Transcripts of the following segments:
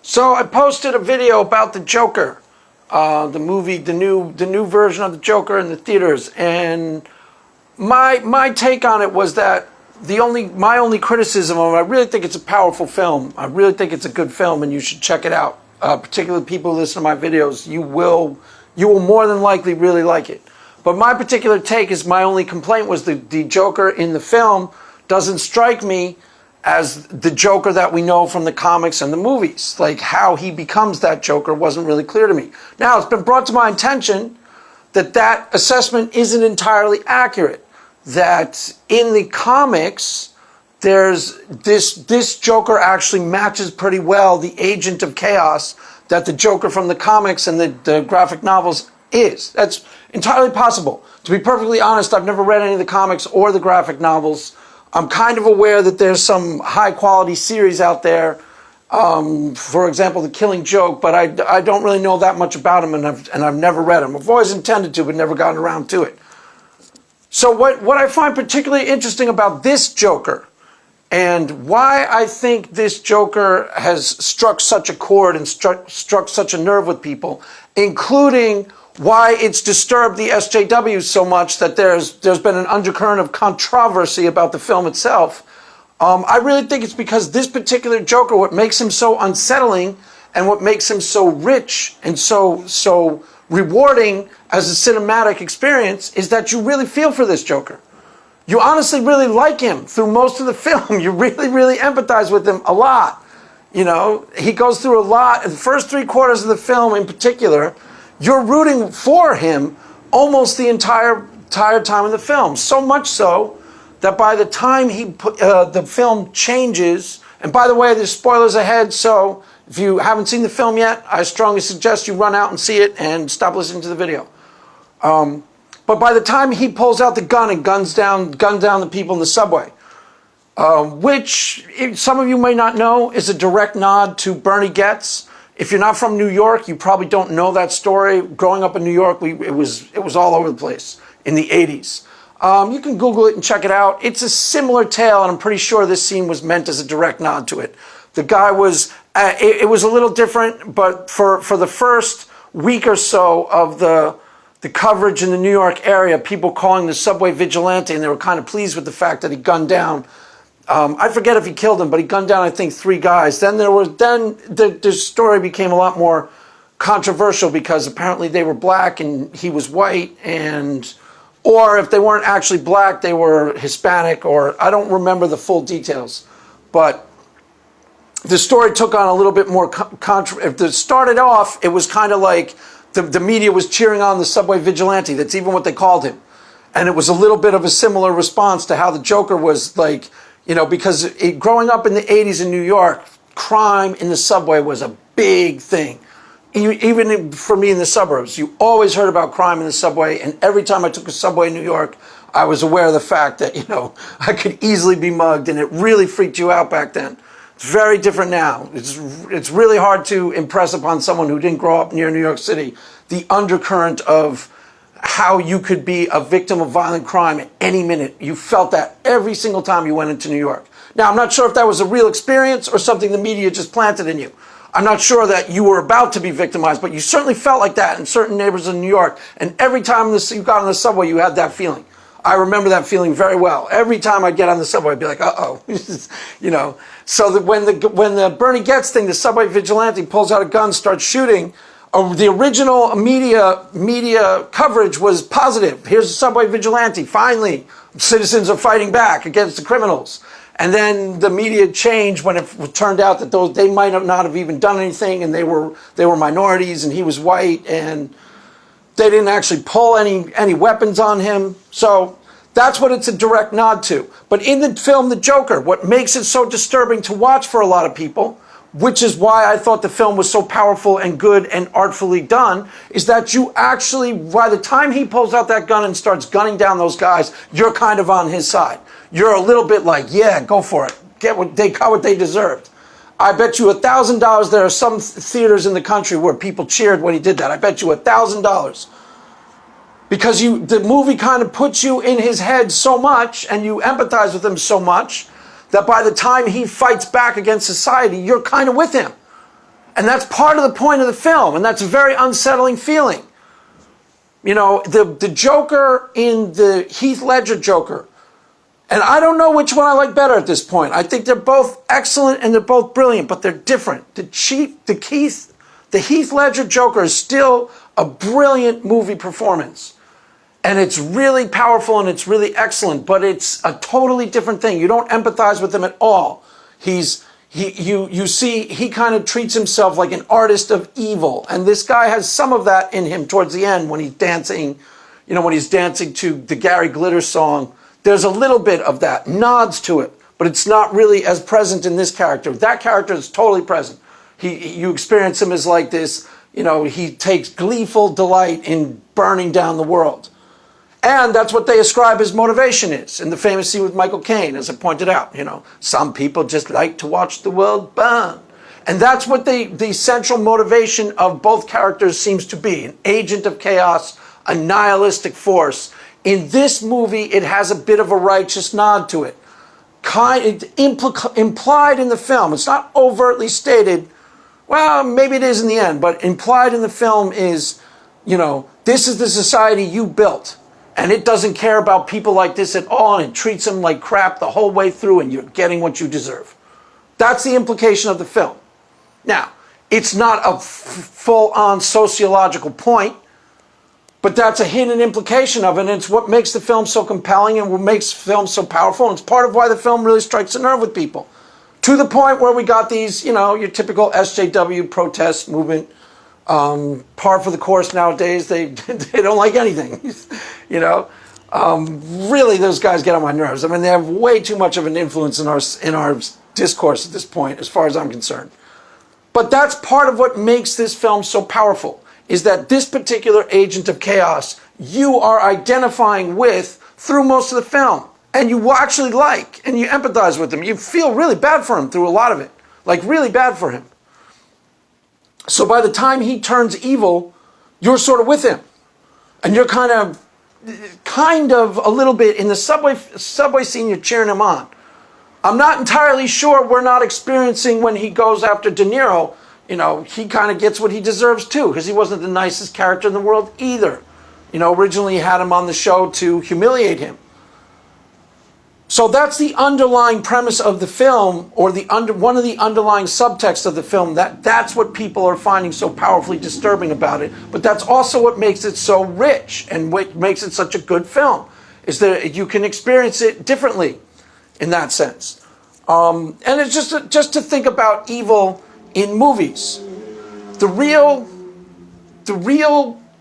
So I posted a video about the Joker, the movie, the new version of the Joker in the theaters, and my take on it was that my only criticism of it, I really think it's a powerful film. I really think it's a good film, and you should check it out. Particularly people who listen to my videos, you will more than likely really like it. But my particular take is my only complaint was the Joker in the film doesn't strike me as the Joker that we know from the comics and the movies. Like how he becomes that Joker wasn't really clear to me. Now it's been brought to my attention that that assessment isn't entirely accurate. That in the comics, there's this Joker actually matches pretty well the agent of chaos that the Joker from the comics and the graphic novels is. That's entirely possible. To be perfectly honest, I've never read any of the comics or the graphic novels. I'm kind of aware that there's some high quality series out there. For example, The Killing Joke, but I don't really know that much about them, and I've never read them. I've always intended to, but never gotten around to it. So what I find particularly interesting about this Joker, and why I think this Joker has struck such a chord and struck such a nerve with people, including why it's disturbed the SJW so much that there's been an undercurrent of controversy about the film itself. I really think it's because this particular Joker, what makes him so unsettling and what makes him so rich and so rewarding as a cinematic experience is that you really feel for this Joker. You honestly really like him through most of the film. You really, really empathize with him a lot. You know, he goes through a lot. The first 3/4 of the film in particular, you're rooting for him almost the entire time of the film. So much so that by the time the film changes, and by the way, there's spoilers ahead, so if you haven't seen the film yet, I strongly suggest you run out and see it and stop listening to the video. But by the time he pulls out the gun and guns down the people in the subway, which some of you may not know is a direct nod to Bernie Goetz. If you're not from New York, you probably don't know that story. Growing up in New York, it was all over the place in the 80s. You can Google it and check it out. It's a similar tale, and I'm pretty sure this scene was meant as a direct nod to it. The guy was, it was a little different, but for the first week or so of the coverage in the New York area, people calling the subway vigilante, and they were kind of pleased with the fact that he gunned down. I forget if he killed them, but he gunned down, I think, 3 guys. Then the story became a lot more controversial because apparently they were black and he was white, or if they weren't actually black, they were Hispanic, or I don't remember the full details. But the story took on a little bit more if it started off, it was kind of like the media was cheering on the subway vigilante. That's even what they called him. And it was a little bit of a similar response to how the Joker was like, you know, because growing up in the 80s in New York, crime in the subway was a big thing. Even for me in the suburbs, you always heard about crime in the subway. And every time I took a subway in New York, I was aware of the fact that, you know, I could easily be mugged, and it really freaked you out back then. It's very different now. It's really hard to impress upon someone who didn't grow up near New York City the undercurrent of how you could be a victim of violent crime at any minute. You felt that every single time you went into New York. Now, I'm not sure if that was a real experience or something the media just planted in you. I'm not sure that you were about to be victimized, but you certainly felt like that in certain neighborhoods in New York. And every time you got on the subway, you had that feeling. I remember that feeling very well. Every time I'd get on the subway, I'd be like, uh-oh, you know. So that when the Bernie Goetz thing, the subway vigilante pulls out a gun, starts shooting, the original media coverage was positive. Here's a subway vigilante. Finally, citizens are fighting back against the criminals. And then the media changed when it turned out that they might not have even done anything, and they were minorities, and he was white, and they didn't actually pull any weapons on him. So that's what it's a direct nod to. But in the film The Joker, what makes it so disturbing to watch for a lot of people, which is why I thought the film was so powerful and good and artfully done, is that you actually, by the time he pulls out that gun and starts gunning down those guys, you're kind of on his side. You're a little bit like, yeah, go for it. They got what they deserved. I bet you $1,000 there are some theaters in the country where people cheered when he did that. I bet you $1,000. Because the movie kind of puts you in his head so much and you empathize with him so much that by the time he fights back against society, you're kind of with him. And that's part of the point of the film, and that's a very unsettling feeling. You know, the Joker in the Heath Ledger Joker, and I don't know which one I like better at this point. I think they're both excellent and they're both brilliant, but they're different. The Heath Ledger Joker is still a brilliant movie performance. And it's really powerful and it's really excellent, but it's a totally different thing. You don't empathize with him at all. You see, he kind of treats himself like an artist of evil. And this guy has some of that in him towards the end when he's dancing, you know, when he's dancing to the Gary Glitter song. There's a little bit of that, nods to it, but it's not really as present in this character. That character is totally present. You experience him as like this, you know, he takes gleeful delight in burning down the world. And that's what they ascribe his motivation is in the famous scene with Michael Caine, as I pointed out. You know, some people just like to watch the world burn. And that's what the central motivation of both characters seems to be, an agent of chaos, a nihilistic force. In this movie, it has a bit of a righteous nod to it. Implied in the film, it's not overtly stated, well, maybe it is in the end, but implied in the film is, you know, this is the society you built. And it doesn't care about people like this at all, and it treats them like crap the whole way through, and you're getting what you deserve. That's the implication of the film. Now, it's not a full-on sociological point, but that's a hidden implication of it, and it's what makes the film so compelling and what makes the film so powerful, and it's part of why the film really strikes a nerve with people. To the point where we got these, you know, your typical SJW protest movement, par for the course nowadays. They don't like anything, you know. Really, those guys get on my nerves. I mean, they have way too much of an influence in our discourse at this point, as far as I'm concerned. But that's part of what makes this film so powerful, is that this particular agent of chaos you are identifying with through most of the film, and you actually like, and you empathize with him. You feel really bad for him through a lot of it, like really bad for him. So by the time he turns evil, you're sort of with him. And you're kind of a little bit in the subway scene, you're cheering him on. I'm not entirely sure we're not experiencing when he goes after De Niro, you know, he kind of gets what he deserves too, because he wasn't the nicest character in the world either. You know, originally he had him on the show to humiliate him. So that's the underlying premise of the film, or one of the underlying subtexts of the film. That's what people are finding so powerfully disturbing about it. But that's also what makes it so rich and what makes it such a good film, is that you can experience it differently in that sense. And it's just to think about evil in movies.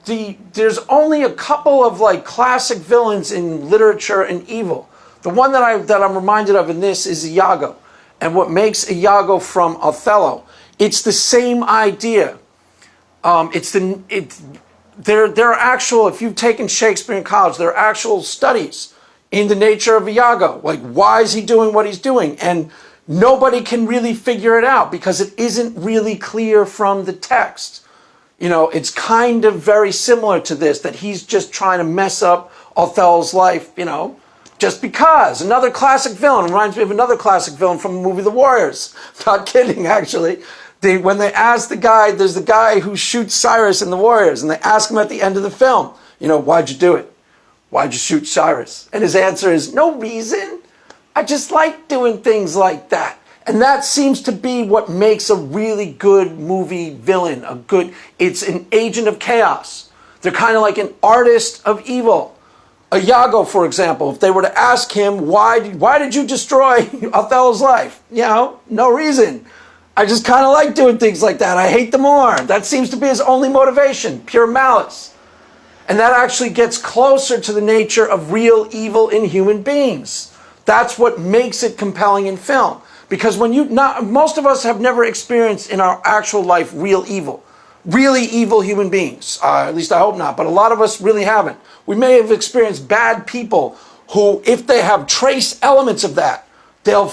There's only a couple of like classic villains in literature and evil. The one that I'm reminded of in this is Iago. And what makes Iago from Othello, it's the same idea. There are actual, if you've taken Shakespeare in college, there are actual studies in the nature of Iago. Like, why is he doing what he's doing? And nobody can really figure it out because it isn't really clear from the text. You know, it's kind of very similar to this, that he's just trying to mess up Othello's life, you know, just because. Another classic villain. Reminds me of another classic villain from the movie The Warriors. Not kidding, actually. When they ask the guy, there's the guy who shoots Cyrus in The Warriors, and they ask him at the end of the film, you know, why'd you do it? Why'd you shoot Cyrus? And his answer is, no reason. I just like doing things like that. And that seems to be what makes a really good movie villain. It's an agent of chaos. They're kind of like an artist of evil. Iago, for example, if they were to ask him, why did you destroy Othello's life? You know, no reason. I just kind of like doing things like that. I hate them more. That seems to be his only motivation, pure malice. And that actually gets closer to the nature of real evil in human beings. That's what makes it compelling in film. Because most of us have never experienced in our actual life real evil. Really evil human beings. At least I hope not, but a lot of us really haven't. We may have experienced bad people who, if they have trace elements of that, they'll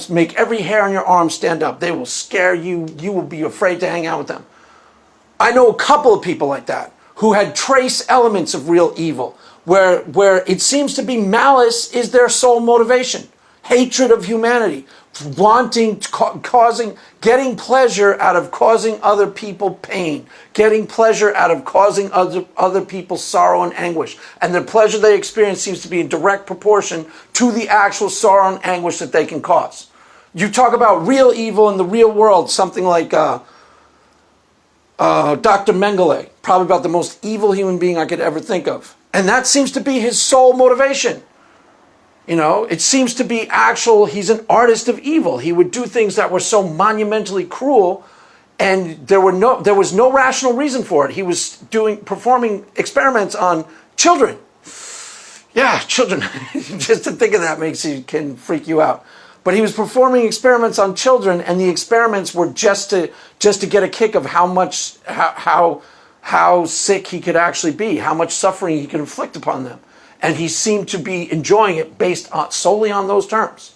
make every hair on your arm stand up. They will scare you. You will be afraid to hang out with them. I know a couple of people like that who had trace elements of real evil, where it seems to be malice is their sole motivation. hatred of humanity, wanting, getting pleasure out of causing other people pain, getting pleasure out of causing other people sorrow and anguish. And the pleasure they experience seems to be in direct proportion to the actual sorrow and anguish that they can cause. You talk about real evil in the real world, something like Dr. Mengele, probably about the most evil human being I could ever think of. And that seems to be his sole motivation. You know, it seems to be he's an artist of evil. He would do things that were so monumentally cruel, and there was no rational reason for it. He was performing experiments on children. Yeah, children. Just to think of that can freak you out. But he was performing experiments on children, and the experiments were just to get a kick of how sick he could actually be, how much suffering he could inflict upon them. And he seemed to be enjoying it based solely on those terms.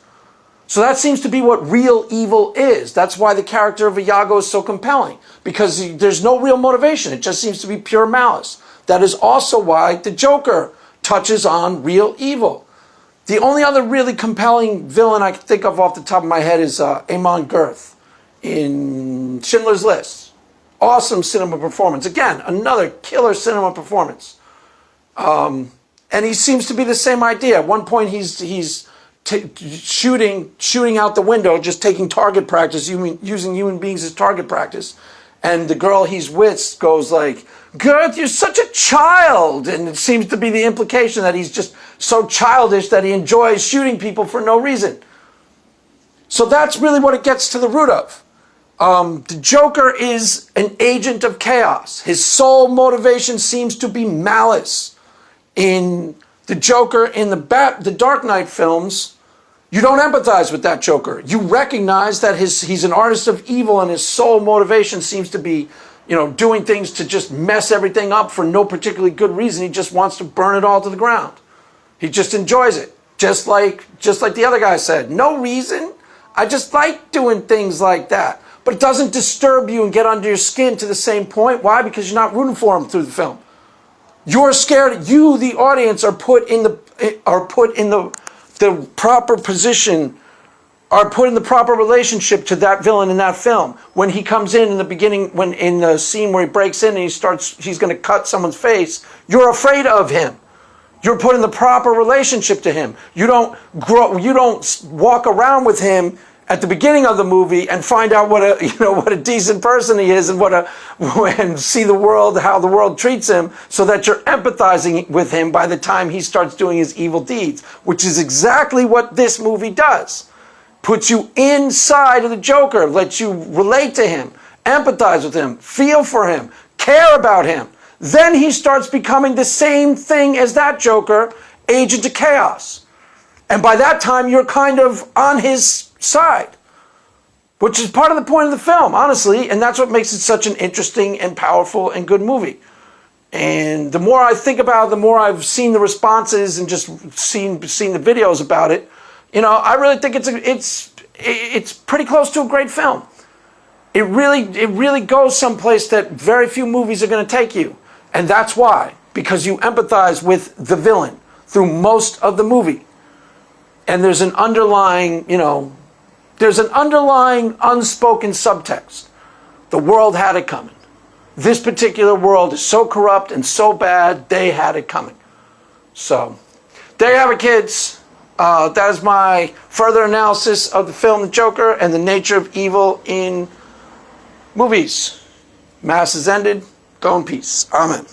So that seems to be what real evil is. That's why the character of Iago is so compelling, because there's no real motivation. It just seems to be pure malice. That is also why the Joker touches on real evil. The only other really compelling villain I can think of off the top of my head is Amon Girth in Schindler's List. Awesome cinema performance. Again, another killer cinema performance. And he seems to be the same idea. At one point, he's shooting out the window, just taking target practice, using human beings as target practice. And the girl he's with goes like, "Girth, you're such a child." And it seems to be the implication that he's just so childish that he enjoys shooting people for no reason. So that's really what it gets to the root of. The Joker is an agent of chaos. His sole motivation seems to be malice. In the Joker, in the Dark Knight films, you don't empathize with that Joker. You recognize that he's an artist of evil, and his sole motivation seems to be, doing things to just mess everything up for no particularly good reason. He just wants to burn it all to the ground. He just enjoys it. Just like the other guy said, no reason. I just like doing things like that. But it doesn't disturb you and get under your skin to the same point. Why? Because you're not rooting for him through the film. You're scared. You, the audience, are put in the proper position, are put in the proper relationship to that villain in that film. When he comes in the beginning, when in the scene where he breaks in and he's going to cut someone's face, you're afraid of him. You're put in the proper relationship to him. You don't walk around with him at the beginning of the movie and find out what a decent person he is and see the world, how the world treats him, so that you're empathizing with him by the time he starts doing his evil deeds, which is exactly what this movie does. Puts you inside of the Joker, lets you relate to him, empathize with him, feel for him, care about him. Then he starts becoming the same thing as that Joker, agent of chaos. And by that time, you're kind of on his side, which is part of the point of the film, honestly, and that's what makes it such an interesting and powerful and good movie. And the more I think about it, the more I've seen the responses and just seen the videos about it, I really think it's pretty close to a great film. It really goes someplace that very few movies are going to take you, and that's why, because you empathize with the villain through most of the movie, and there's an underlying unspoken subtext. The world had it coming. This particular world is so corrupt and so bad, they had it coming. So, there you have it, kids. That is my further analysis of the film The Joker and the nature of evil in movies. Mass is ended. Go in peace. Amen.